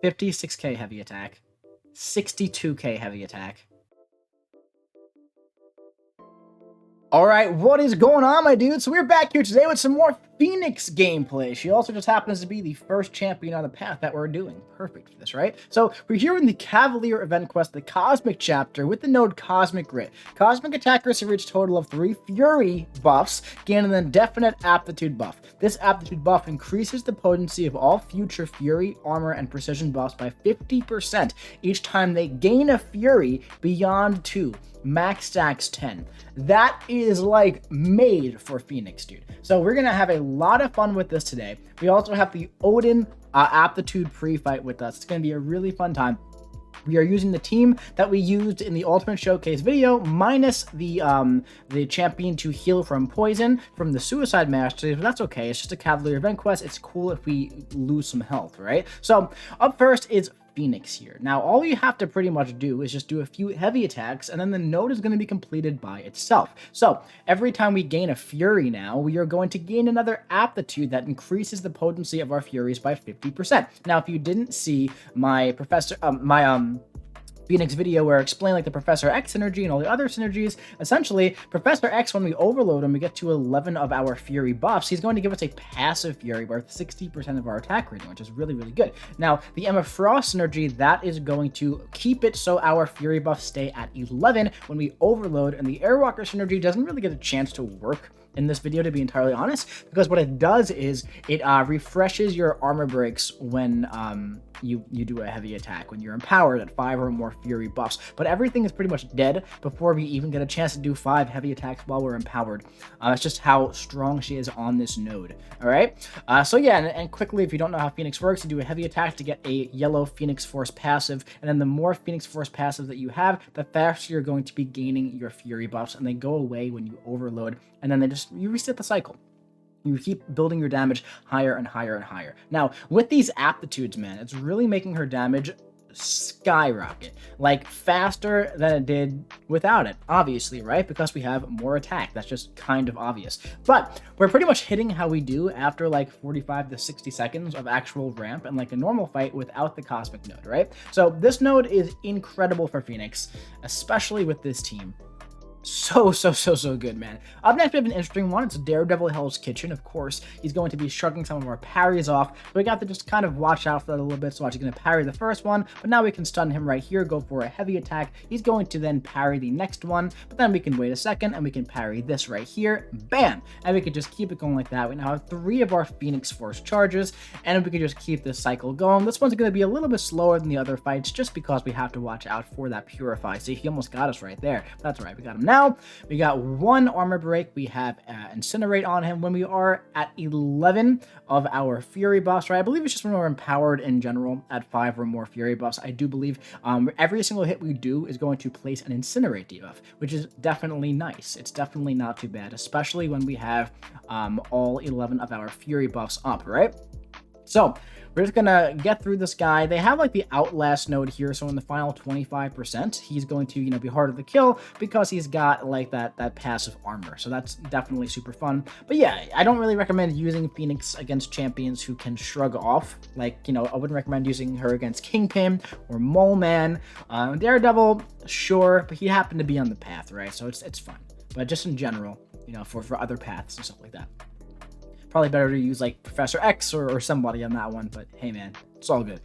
56k heavy attack, 62k heavy attack. All right, what is going on, my dudes? So we're back here today with some more Phoenix gameplay. She also just happens to be the first champion on the path that we're doing. Perfect for this, right? So we're here in the Cavalier event quest, the Cosmic chapter, with the node Cosmic Grit. Cosmic attackers have reached a total of 3 Fury buffs, gain an indefinite aptitude buff. This aptitude buff increases the potency of all future Fury, armor, and precision buffs by 50% each time they gain a Fury beyond 2. Max stacks 10. That is like made for Phoenix, dude. So we're gonna have a lot of fun with this today. We also have the Odin aptitude pre-fight with us. It's gonna be a really fun time. We are using the team that we used in the Ultimate Showcase video, minus the champion to heal from poison from the Suicide Masters, but that's okay. It's just a Cavalier event quest. It's cool if we lose some health, right? So up first is Phoenix here. Now, all you have to pretty much do is just do a few heavy attacks, and then the node is going to be completed by itself. So every time we gain a Fury now, we are going to gain another aptitude that increases the potency of our Furies by 50%. Now, if you didn't see my Phoenix video where I explain like the Professor X synergy and all the other synergies, essentially Professor X, when we overload him, we get to 11 of our Fury buffs. He's going to give us a passive Fury worth 60% of our attack rating, which is really, really good. Now, the Emma Frost synergy, that is going to keep it so our Fury buffs stay at 11 when we overload, and the Airwalker synergy doesn't really get a chance to work in this video, to be entirely honest, because what it does is it refreshes your armor breaks when you do a heavy attack, when you're empowered at 5 or more Fury buffs. But everything is pretty much dead before we even get a chance to do 5 heavy attacks while we're empowered. That's just how strong she is on this node. All right. So yeah, and quickly, if you don't know how Phoenix works, you do a heavy attack to get a yellow Phoenix Force passive, and then the more Phoenix Force passives that you have, the faster you're going to be gaining your Fury buffs, and they go away when you overload, and then you reset the cycle. You keep building your damage higher and higher and higher. Now, with these aptitudes, man, it's really making her damage skyrocket, like faster than it did without it, obviously, right? Because we have more attack. That's just kind of obvious. But we're pretty much hitting how we do after like 45 to 60 seconds of actual ramp and like a normal fight without the Cosmic node, right? So this node is incredible for Phoenix, especially with this team. So good, man. Up next, we have an interesting one. It's Daredevil Hell's Kitchen. Of course, he's going to be shrugging some of our parries off, but we got to just kind of watch out for that a little bit. So he's going to parry the first one, but now we can stun him right here, go for a heavy attack. He's going to then parry the next one, but then we can wait a second and we can parry this right here. Bam! And we can just keep it going like that. We now have 3 of our Phoenix Force charges, and we can just keep this cycle going. This one's going to be a little bit slower than the other fights, just because we have to watch out for that Purify. See, he almost got us right there. But that's all right. We got him now. We got 1 armor break. We have Incinerate on him when we are at 11 of our Fury buffs, right? I believe it's just when we're empowered in general at 5 or more Fury buffs. I do believe every single hit we do is going to place an Incinerate debuff, which is definitely nice. It's definitely not too bad, especially when we have all 11 of our Fury buffs up, right? So we're just gonna get through this guy. They have like the Outlast node here, so in the final 25%, he's going to, be harder to kill because he's got like that passive armor. So that's definitely super fun. But yeah, I don't really recommend using Phoenix against champions who can shrug off. Like, I wouldn't recommend using her against Kingpin or Mole Man. Daredevil, sure, but he happened to be on the path, right? So it's fun. But just in general, for other paths and stuff like that. Probably better to use like Professor X or somebody on that one, but hey man, it's all good.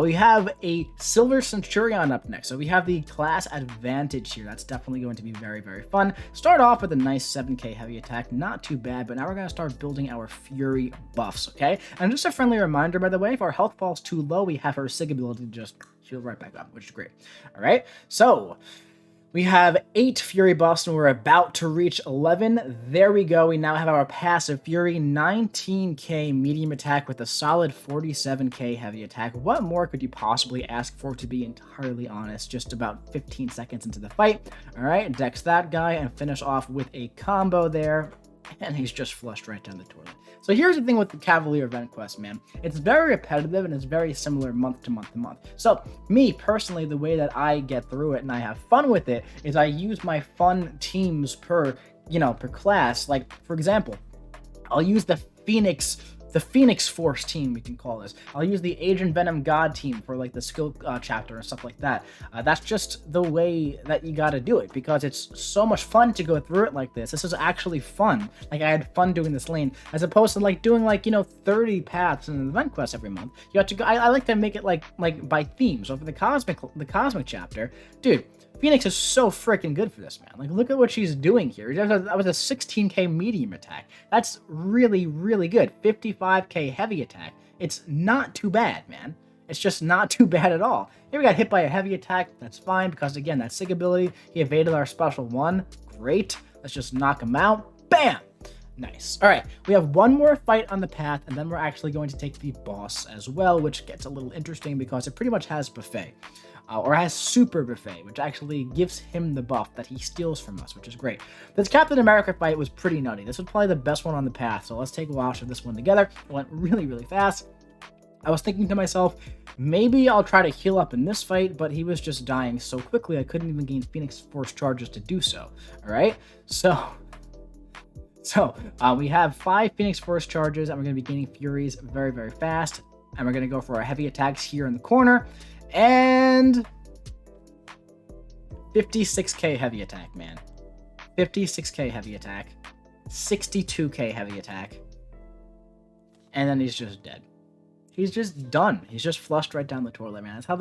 We have a Silver Centurion up next. So we have the class advantage here. That's definitely going to be very, very fun. Start off with a nice 7k heavy attack. Not too bad, but now we're going to start building our Fury buffs, okay? And just a friendly reminder, by the way, if our health falls too low, we have our Sig ability to just heal right back up, which is great. All right, so we have 8 Fury buffs, and we're about to reach 11. There we go. We now have our passive Fury, 19k medium attack with a solid 47k heavy attack. What more could you possibly ask for, to be entirely honest? Just about 15 seconds into the fight. All right, dex that guy and finish off with a combo there. And he's just flushed right down the toilet. So here's the thing with the Cavalier event quest, man. It's very repetitive and it's very similar month to month to month. So me personally, the way that I get through it and I have fun with it is I use my fun teams per class. Like, for example, I'll use the Phoenix the Phoenix Force team, we can call this. I'll use the Agent Venom God team for like the skill chapter and stuff like that. That's just the way that you gotta do it, because it's so much fun to go through it like this. This is actually fun. Like, I had fun doing this lane, as opposed to like doing like, 30 paths in an event quest every month. You have to go. I like to make it like by theme. So for the cosmic chapter, dude, Phoenix is so freaking good for this, man. Like, look at what she's doing here. That was a 16k medium attack. That's really, really good. 55k heavy attack. It's not too bad, man. It's just not too bad at all. Here we got hit by a heavy attack. That's fine, because again, that SIG ability, he evaded our special one. Great. Let's just knock him out. Bam! Nice. All right, we have one more fight on the path, and then we're actually going to take the boss as well, which gets a little interesting because it pretty much has buffet. Or has super buffet, which actually gives him the buff that he steals from us, which is great. This Captain America fight was pretty nutty. This was probably the best one on the path, so let's take a watch of this one together. It went really, really fast. I was thinking to myself, maybe I'll try to heal up in this fight, but he was just dying so quickly I couldn't even gain Phoenix Force charges to do so. All right, so we have 5 Phoenix Force charges, and we're going to be gaining Furies very, very fast, and we're going to go for our heavy attacks here in the corner. And 56k heavy attack, man. 56k heavy attack. 62k heavy attack. And then he's just dead. He's just done. He's just flushed right down the toilet, man. That's how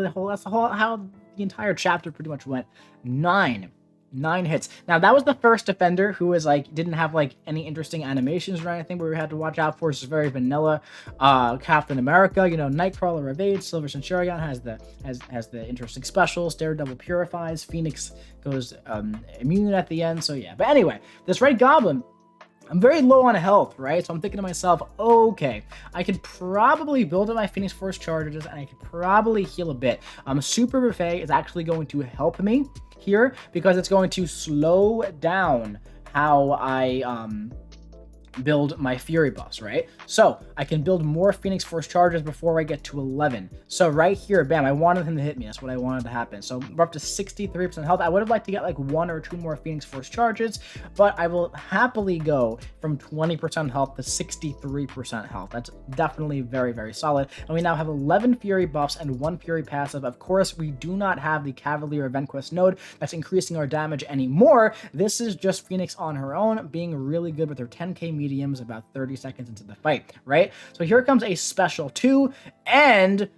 how the entire chapter pretty much went. 9 hits. Now, that was the first defender who was like, didn't have like any interesting animations or anything where we had to watch out for. It's very vanilla. Captain America, Nightcrawler evades, Silver Centurion has the interesting specials, Daredevil purifies, Phoenix goes immune at the end. So yeah, but anyway, this Red Goblin, I'm very low on health, right? So I'm thinking to myself, okay, I could probably build up my Phoenix Force charges, and I could probably heal a bit. Super Buffet is actually going to help me here, because it's going to slow down how I build my Fury buffs, right? So I can build more Phoenix Force charges before I get to 11. So right here, bam, I wanted him to hit me. That's what I wanted to happen. So we're up to 63% health. I would have liked to get like 1 or 2 more Phoenix Force charges, but I will happily go from 20% health to 63% health. That's definitely very, very solid. And we now have 11 Fury buffs and 1 Fury passive. Of course, we do not have the Cavalier event quest node that's increasing our damage anymore. This is just Phoenix on her own, being really good with her 10k mediums about 30 seconds into the fight, right? So here comes a special 2, and it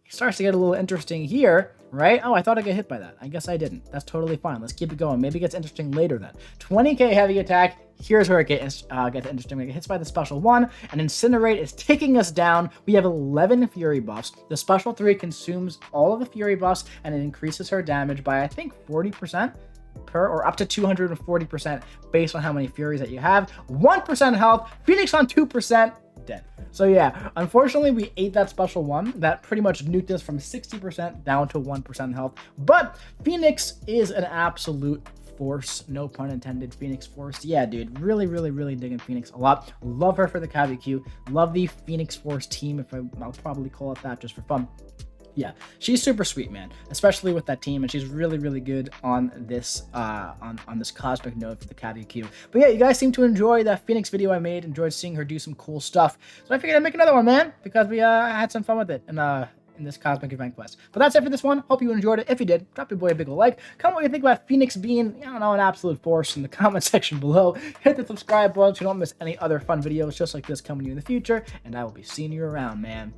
starts to get a little interesting here, right? Oh, I thought I got hit by that. I guess I didn't. That's totally fine. Let's keep it going. Maybe it gets interesting later then. 20k heavy attack. Here's where it gets interesting. We get hit by the special 1, and Incinerate is taking us down. We have 11 Fury buffs. The special 3 consumes all of the Fury buffs, and it increases her damage by, I think, 40%. Or up to 240% based on how many Furies that you have. 1% health, Phoenix on 2%, dead. So yeah, unfortunately we ate that special 1. That pretty much nuked us from 60% down to 1% health. But Phoenix is an absolute force, no pun intended. Phoenix Force. Yeah, dude, really, really, really digging Phoenix a lot. Love her for the CaviQ. Love the Phoenix Force team, I'll probably call it that just for fun. Yeah, she's super sweet, man, especially with that team, and she's really, really good on this on this cosmic node for the CaviQ. But yeah, you guys seem to enjoy that Phoenix video I made, enjoyed seeing her do some cool stuff. So I figured I'd make another one, man, because we had some fun with it in this cosmic event quest. But that's it for this one. Hope you enjoyed it. If you did, drop your boy a big ol' like. Comment what you think about Phoenix being, I don't know, an absolute force in the comment section below. Hit the subscribe button so you don't miss any other fun videos just like this coming to you in the future, and I will be seeing you around, man.